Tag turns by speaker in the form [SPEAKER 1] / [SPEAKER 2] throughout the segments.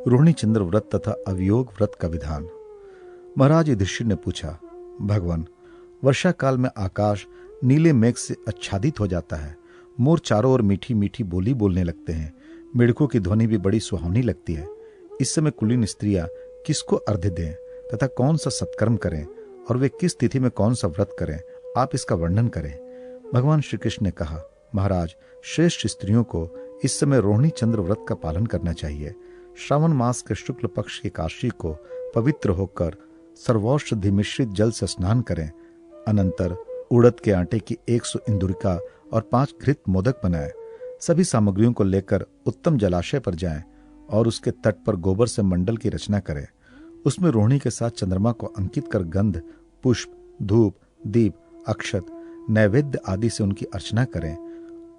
[SPEAKER 1] रोहिणी चंद्र व्रत तथा अवियोग व्रत का विधान। महाराज युधिष्ठिर ने पूछा, भगवान, वर्षा काल में आकाश नीले मेघ से आच्छादित हो जाता है, मोर चारों ओर मीठी मीठी बोली बोलने लगते हैं, मेढकों की ध्वनि भी बड़ी सुहावनी लगती है। इस समय कुलीन स्त्रियां किसको अर्घ्य दें तथा कौन सा सत्कर्म करें और वे किस तिथि में कौन सा व्रत करें, आप इसका वर्णन करें। भगवान श्री कृष्ण ने कहा, महाराज, श्रेष्ठ स्त्रियों को इस समय रोहिणी चंद्र व्रत का पालन करना चाहिए। श्रावण मास के शुक्ल पक्ष की एकादशी को पवित्र होकर सर्वौषधि मिश्रित जल से स्नान करें। अनंतर उड़द के आटे की 100 इंदुरिका और 5 घृत मोदक बनाएं। सभी सामग्रियों को लेकर उत्तम जलाशय पर जाएं और उसके तट पर गोबर से मंडल की रचना करें। उसमें रोहिणी के साथ चंद्रमा को अंकित कर गंध, पुष्प, धूप, दीप, अक्षत, नैवेद्य आदि से उनकी अर्चना करें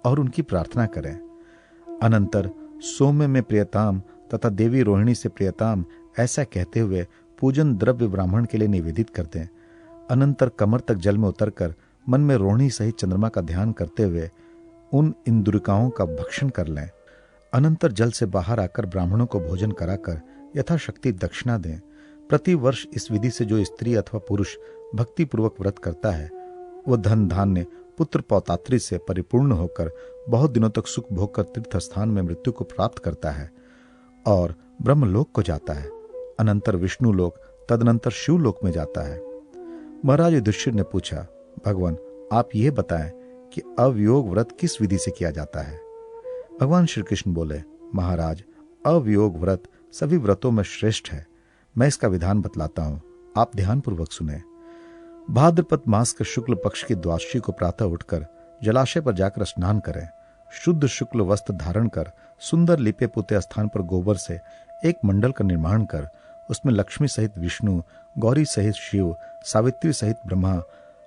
[SPEAKER 1] और उनकी प्रार्थना करें। अनंतर सौम्य में प्रियताम तथा देवी रोहिणी से प्रियताम ऐसा कहते हुए पूजन द्रव्य ब्राह्मण के लिए निवेदित कर दें। अनंतर कमर तक जल में उतरकर मन में रोहिणी सहित चंद्रमा का ध्यान करते हुए उन इंदुरिकाओं का भक्षण कर लें। अनंतर जल से बाहर आकर ब्राह्मणों को भोजन कराकर यथाशक्ति दक्षिणा दें। प्रति वर्ष इस विधि से जो स्त्री अथवा पुरुष भक्तिपूर्वक व्रत करता है वह धन धान्य पुत्र पौतात्री से परिपूर्ण होकर बहुत दिनों तक सुख भोग कर तीर्थ स्थान में मृत्यु को प्राप्त करता है और ब्रह्मलोक को जाता है। अनंतर विष्णु लोक, तदनंतर शिवलोक में जाता है। महाराज युधिष्ठिर ने पूछा, भगवान, आप यह बताएं कि अवियोग व्रत किस विधि से किया जाता है। भगवान श्री कृष्ण बोले, महाराज, अवियोग व्रत सभी व्रतों में श्रेष्ठ है। मैं इसका विधान बतलाता हूं, आप ध्यानपूर्वक सुने। भाद्रपद मास के शुक्ल पक्ष की द्वादशी को प्रातः उठकर जलाशय पर जाकर स्नान करें। शुद्ध शुक्ल वस्त्र धारण कर सुंदर लिपे पुते स्थान पर गोबर से एक मंडल का निर्माण कर उसमें लक्ष्मी सहित विष्णु, गौरी सहित शिव, सावित्री सहित ब्रह्मा,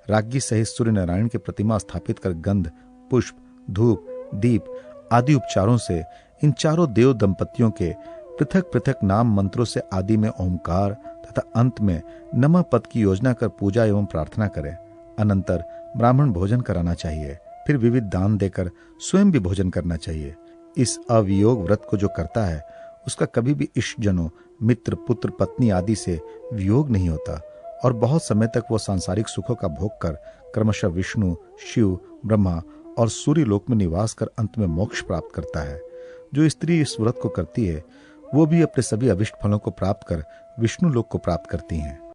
[SPEAKER 1] राज्ञी सहित सूर्य नारायण की प्रतिमा स्थापित कर गंध, पुष्प, धूप, दीप आदि उपचारों से इन चारों देव दंपतियों के पृथक पृथक नाम मंत्रों से आदि में ओंकार तथा अंत में नमः पद की योजना कर पूजा एवं प्रार्थना करें। अनंतर ब्राह्मण भोजन कराना चाहिए, फिर विविध दान देकर स्वयं भी भोजन करना चाहिए। इस अवियोग व्रत को जो करता है उसका कभी भी इष्टजनों, मित्र, पुत्र, पत्नी आदि से वियोग नहीं होता और बहुत समय तक वो सांसारिक सुखों का भोग कर क्रमशः विष्णु, शिव, ब्रह्मा और सूर्य लोक में निवास कर अंत में मोक्ष प्राप्त करता है। जो स्त्री इस व्रत को करती है वो भी अपने सभी अभिष्ट फलों को प्राप्त कर विष्णु लोक को प्राप्त करती हैं।